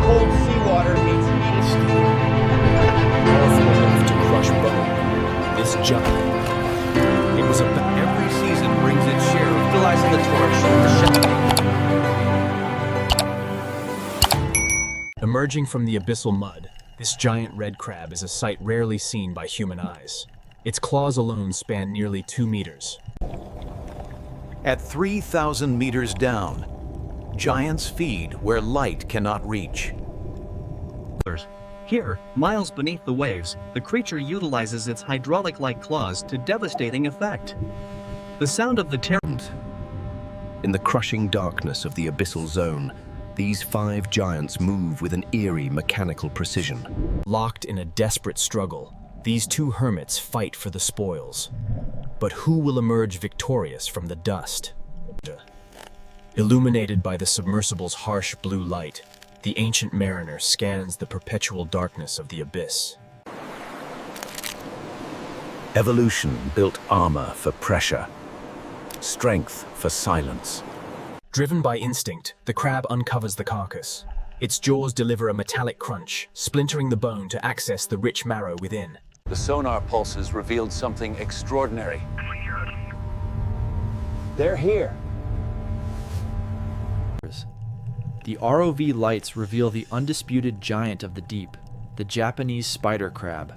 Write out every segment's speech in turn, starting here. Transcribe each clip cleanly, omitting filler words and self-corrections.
Cold seawater meets heated steel. Powerful enough to crush bone. This giant. It was about Every season brings its share of Utilizing the torch, Emerging from the abyssal mud, this giant red crab is a sight rarely seen by human eyes. Its claws alone span nearly 2 meters. At 3,000 meters down, giants feed where light cannot reach. Here, miles beneath the waves, the creature utilizes its hydraulic-like claws to devastating effect. The sound of the terror. In the crushing darkness of the abyssal zone, these 5 giants move with an eerie mechanical precision. Locked in a desperate struggle, these 2 hermits fight for the spoils. But who will emerge victorious from the dust? Illuminated by the submersible's harsh blue light, the ancient mariner scans the perpetual darkness of the abyss. Evolution built armor for pressure, strength for silence. Driven by instinct, the crab uncovers the carcass. Its jaws deliver a metallic crunch, splintering the bone to access the rich marrow within. The sonar pulses revealed something extraordinary. They're here. The ROV lights reveal the undisputed giant of the deep, the Japanese spider crab.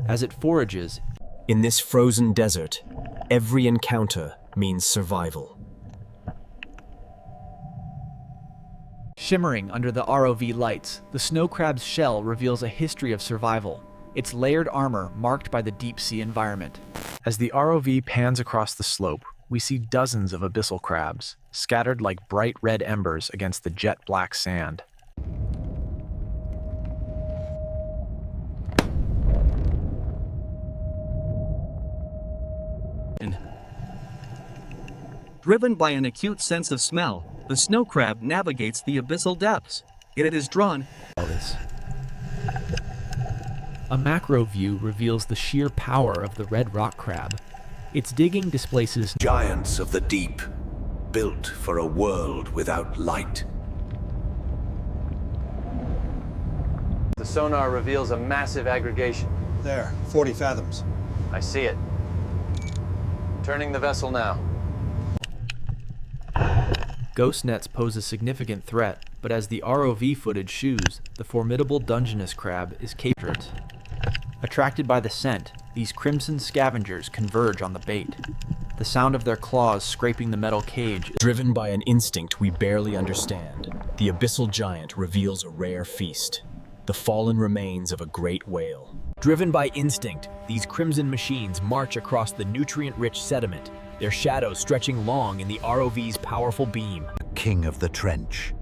As it forages, In this frozen desert, every encounter means survival. shimmering under the ROV lights, the snow crab's shell reveals a history of survival, its layered armor marked by the deep-sea environment. As the ROV pans across the slope, we see dozens of abyssal crabs, scattered like bright red embers against the jet-black sand. Driven by an acute sense of smell, the snow crab navigates the abyssal depths. It is drawn. A macro view reveals the sheer power of the red rock crab. Its digging displaces Giants of the deep, built for a world without light. The sonar reveals a massive aggregation. There, 40 fathoms. I see it. Turning the vessel now. ghost nets pose a significant threat, but as the ROV footage shows, the formidable Dungeness crab is captured. Attracted by the scent, these crimson scavengers converge on the bait. The sound of their claws scraping the metal cage. Driven by an instinct we barely understand, the abyssal giant reveals a rare feast, the fallen remains of a great whale. Driven by instinct, these crimson machines march across the nutrient-rich sediment, their shadows stretching long in the ROV's powerful beam. King of the trench.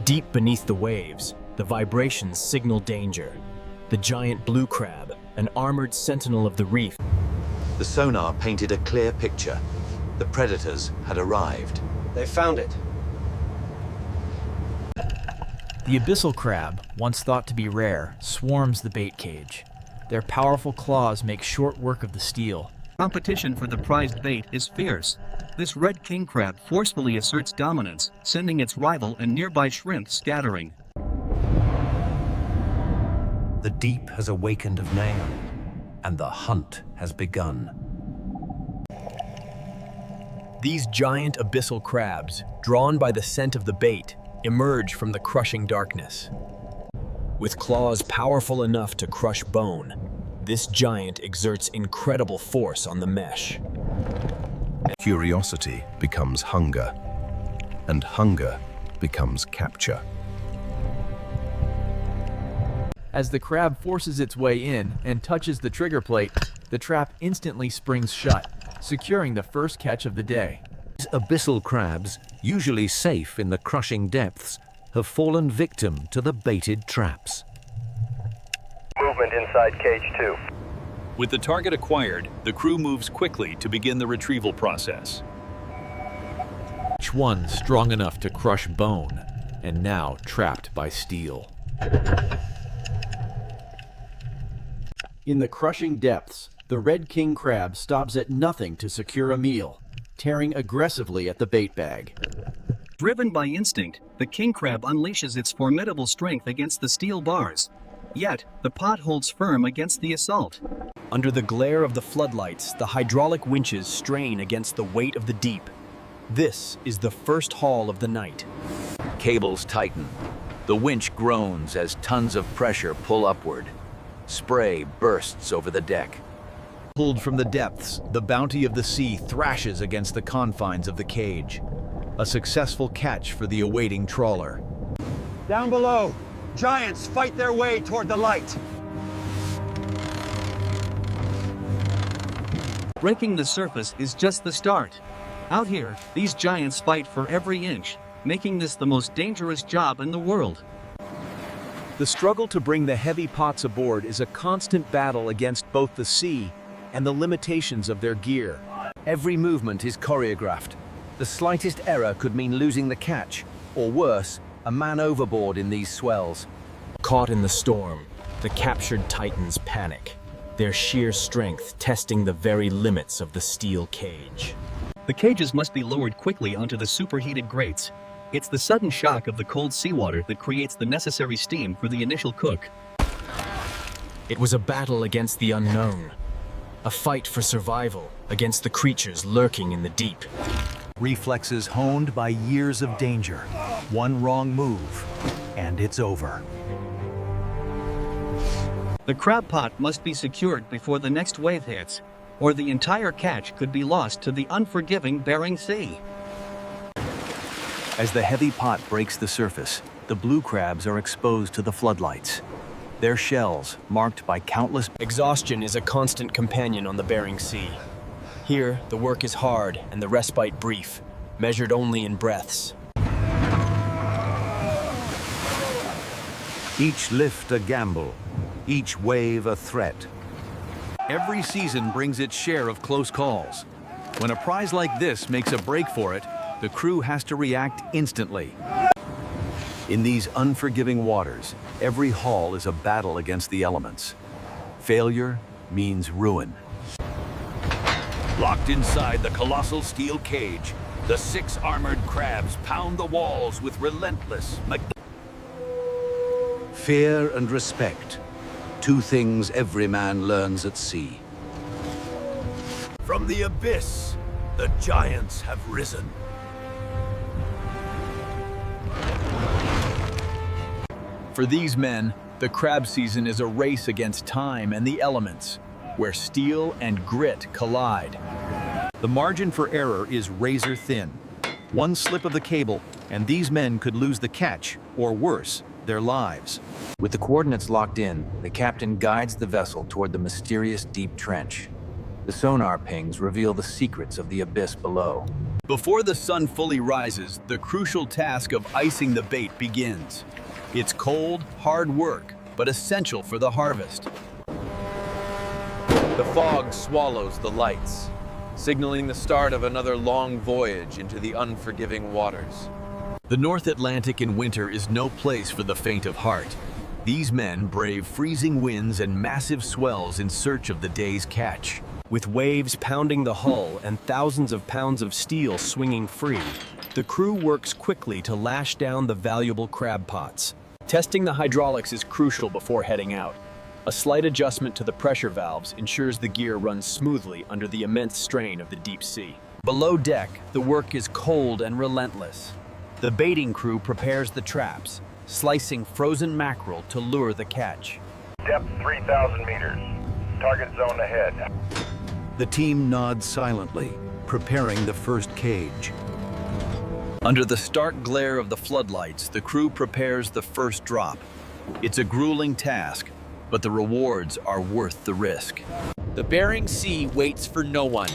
Deep beneath the waves, the vibrations signal danger. The giant blue crab, an armored sentinel of the reef. The sonar painted a clear picture. The predators had arrived. They found it. The abyssal crab, once thought to be rare, swarms the bait cage. Their powerful claws make short work of the steel. Competition for the prized bait is fierce. This red king crab forcefully asserts dominance, sending its rival and nearby shrimp scattering. The deep has awakened of man, and the hunt has begun. These giant abyssal crabs, drawn by the scent of the bait, emerge from the crushing darkness. With claws powerful enough to crush bone, this giant exerts incredible force on the mesh. Curiosity becomes hunger, and hunger becomes capture. As the crab forces its way in and touches the trigger plate, the trap instantly springs shut, securing the first catch of the day. These abyssal crabs, usually safe in the crushing depths, have fallen victim to the baited traps. Movement inside cage 2. With the target acquired, the crew moves quickly to begin the retrieval process. Each one strong enough to crush bone, and now trapped by steel. In the crushing depths, The red king crab stops at nothing to secure a meal, tearing aggressively at the bait bag. Driven by instinct, the king crab unleashes its formidable strength against the steel bars. Yet, the pot holds firm against the assault. Under the glare of the floodlights, the hydraulic winches strain against the weight of the deep. This is the first haul of the night. Cables tighten. The winch groans as tons of pressure pull upward. Spray bursts over the deck. Pulled from the depths, the bounty of the sea thrashes against the confines of the cage. A successful catch for the awaiting trawler. Down below, giants fight their way toward the light. Breaking the surface is just the start. Out here, these giants fight for every inch, making this the most dangerous job in the world. The struggle to bring the heavy pots aboard is a constant battle against both the sea and the limitations of their gear. Every movement is choreographed. The slightest error could mean losing the catch, or worse, a man overboard in these swells. Caught in the storm, the captured titans panic, their sheer strength testing the very limits of the steel cage. The cages must be lowered quickly onto the superheated grates. It's the sudden shock of the cold seawater that creates the necessary steam for the initial cook. It was a battle against the unknown, a fight for survival against the creatures lurking in the deep. Reflexes honed by years of danger. One wrong move, and it's over. The crab pot must be secured before the next wave hits, or the entire catch could be lost to the unforgiving Bering Sea. As the heavy pot breaks the surface, the blue crabs are exposed to the floodlights. Their shells, marked by countless... Exhaustion is a constant companion on the Bering Sea. Here, the work is hard and the respite brief, measured only in breaths. Each lift a gamble, each wave a threat. Every season brings its share of close calls. When a prize like this makes a break for it, the crew has to react instantly. In these unforgiving waters, every haul is a battle against the elements. Failure means ruin. Locked inside the colossal steel cage, the 6 armored crabs pound the walls with relentless fear and respect. 2 things every man learns at sea. From the abyss, the giants have risen. For these men, the crab season is a race against time and the elements, where steel and grit collide. The margin for error is razor thin. One slip of the cable, and these men could lose the catch, or worse, their lives. With the coordinates locked in, the captain guides the vessel toward the mysterious deep trench. The sonar pings reveal the secrets of the abyss below. Before the sun fully rises, the crucial task of icing the bait begins. It's cold, hard work, but essential for the harvest. The fog swallows the lights, signaling the start of another long voyage into the unforgiving waters. The North Atlantic in winter is no place for the faint of heart. These men brave freezing winds and massive swells in search of the day's catch. With waves pounding the hull and thousands of pounds of steel swinging free, the crew works quickly to lash down the valuable crab pots. Testing the hydraulics is crucial before heading out. A slight adjustment to the pressure valves ensures the gear runs smoothly under the immense strain of the deep sea. Below deck, the work is cold and relentless. The baiting crew prepares the traps, slicing frozen mackerel to lure the catch. Depth 3,000 meters. Target zone ahead. The team nods silently, preparing the first cage. Under the stark glare of the floodlights, the crew prepares the first drop. It's a grueling task, but the rewards are worth the risk. The Bering Sea waits for no one.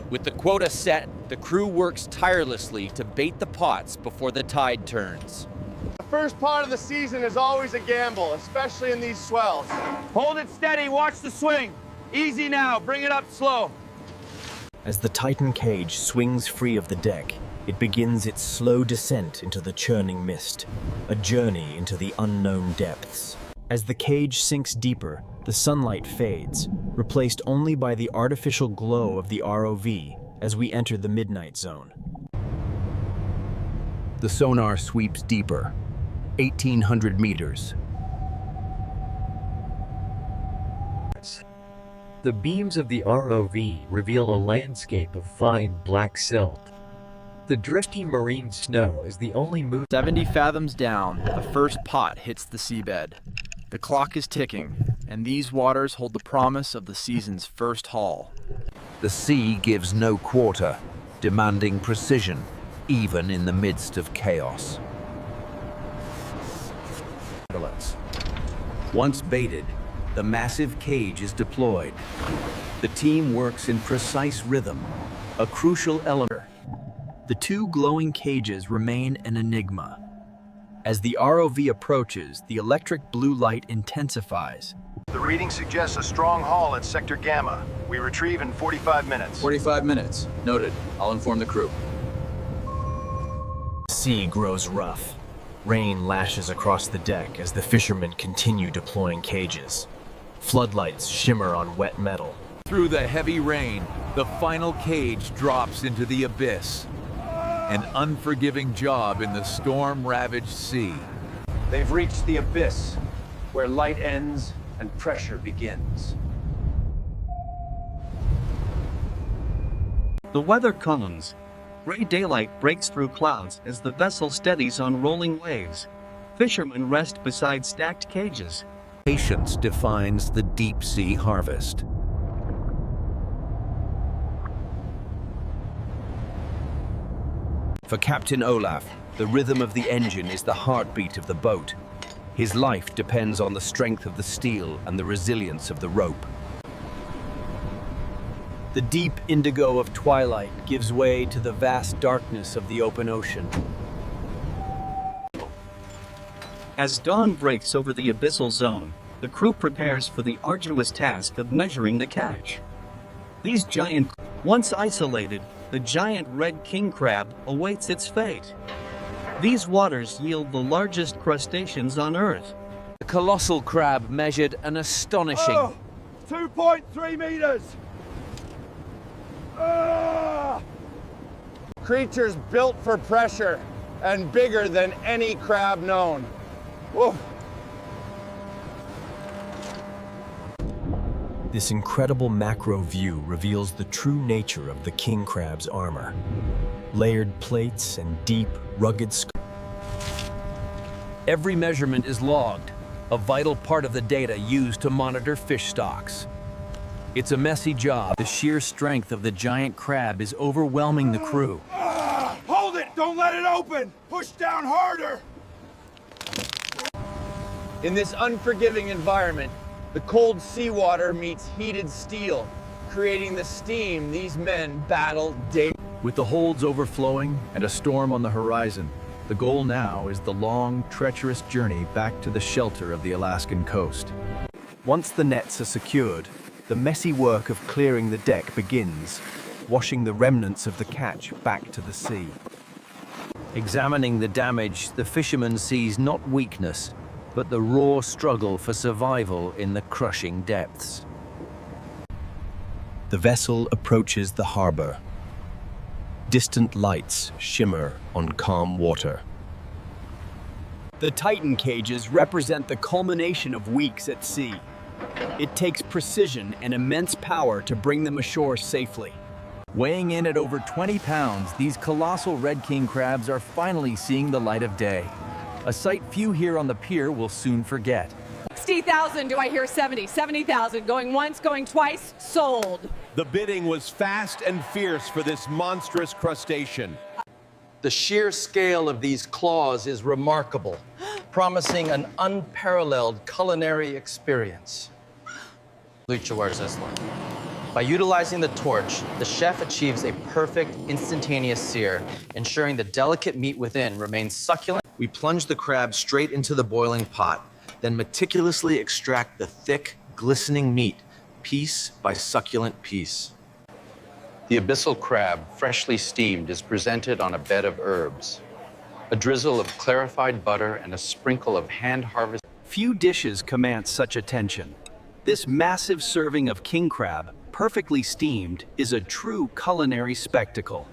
With the quota set, the crew works tirelessly to bait the pots before the tide turns. The first part of the season is always a gamble, especially in these swells. Hold it steady, watch the swing. Easy now, bring it up slow. As the Titan cage swings free of the deck, it begins its slow descent into the churning mist, a journey into the unknown depths. As the cage sinks deeper, the sunlight fades, replaced only by the artificial glow of the ROV as we enter the midnight zone. The sonar sweeps deeper, 1,800 meters. The beams of the ROV reveal a landscape of fine black silt. The drifty marine snow is the only move. 70 fathoms down, the first pot hits the seabed. The clock is ticking, and these waters hold the promise of the season's first haul. The sea gives no quarter, demanding precision, even in the midst of chaos. Once baited, the massive cage is deployed. The team works in precise rhythm, a crucial element. The two glowing cages remain an enigma. As the ROV approaches, the electric blue light intensifies. The reading suggests a strong haul at Sector Gamma. We retrieve in 45 minutes. 45 minutes. Noted. I'll inform the crew. The sea grows rough. Rain lashes across the deck as the fishermen continue deploying cages. Floodlights shimmer on wet metal. Through the heavy rain, the final cage drops into the abyss. An unforgiving job in the storm-ravaged sea. They've reached the abyss, where light ends and pressure begins. The weather calms. Gray daylight breaks through clouds as the vessel steadies on rolling waves. Fishermen rest beside stacked cages. Patience defines the deep sea harvest. For Captain Olaf, the rhythm of the engine is the heartbeat of the boat. His life depends on the strength of the steel and the resilience of the rope. The deep indigo of twilight gives way to the vast darkness of the open ocean. As dawn breaks over the abyssal zone, the crew prepares for the arduous task of measuring the catch. These giant, once isolated, the giant red king crab awaits its fate. These waters yield the largest crustaceans on Earth. The colossal crab measured an astonishing 2.3 meters! Creatures built for pressure and bigger than any crab known. Whoa. This incredible macro view reveals the true nature of the king crab's armor. Layered plates and deep, rugged Every measurement is logged, a vital part of the data used to monitor fish stocks. It's a messy job. The sheer strength of the giant crab is overwhelming the crew. Hold it! Don't let it open! Push down harder! In this unforgiving environment, the cold seawater meets heated steel, creating the steam these men battle daily. With the holds overflowing and a storm on the horizon, the goal now is the long, treacherous journey back to the shelter of the Alaskan coast. Once the nets are secured, the messy work of clearing the deck begins, washing the remnants of the catch back to the sea. Examining the damage, the fisherman sees not weakness, but the raw struggle for survival in the crushing depths. The vessel approaches the harbor. Distant lights shimmer on calm water. The Titan cages represent the culmination of weeks at sea. It takes precision and immense power to bring them ashore safely. Weighing in at over 20 pounds, these colossal red king crabs are finally seeing the light of day. A sight few here on the pier will soon forget. 60,000, do I hear 70? 70,000, going once, going twice, sold. The bidding was fast and fierce for this monstrous crustacean. The sheer scale of these claws is remarkable, promising an unparalleled culinary experience. By utilizing the torch, the chef achieves a perfect instantaneous sear, ensuring the delicate meat within remains succulent. We plunge the crab straight into the boiling pot, then meticulously extract the thick, glistening meat, piece by succulent piece. The abyssal crab, freshly steamed, is presented on a bed of herbs. A drizzle of clarified butter and a sprinkle of hand-harvested. Few dishes command such attention. This massive serving of king crab, perfectly steamed, is a true culinary spectacle.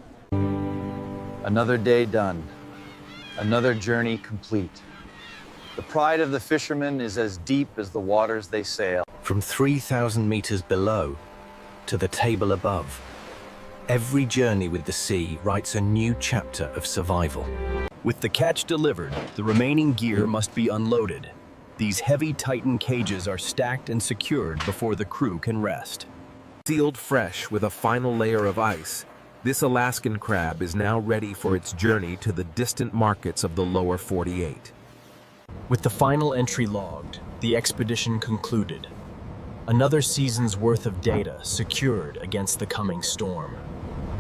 Another day done. Another journey complete. The pride of the fishermen is as deep as the waters they sail. From 3,000 meters below to the table above, every journey with the sea writes a new chapter of survival. With the catch delivered, the remaining gear must be unloaded. These heavy Titan cages are stacked and secured before the crew can rest. Sealed fresh with a final layer of ice, this Alaskan crab is now ready for its journey to the distant markets of the lower 48. With the final entry logged, the expedition concluded. Another season's worth of data secured against the coming storm.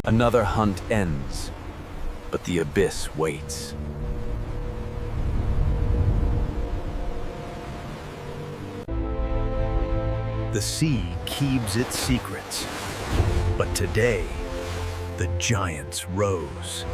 Another hunt ends, but the abyss waits. The sea keeps its secrets, but today, the giants rose.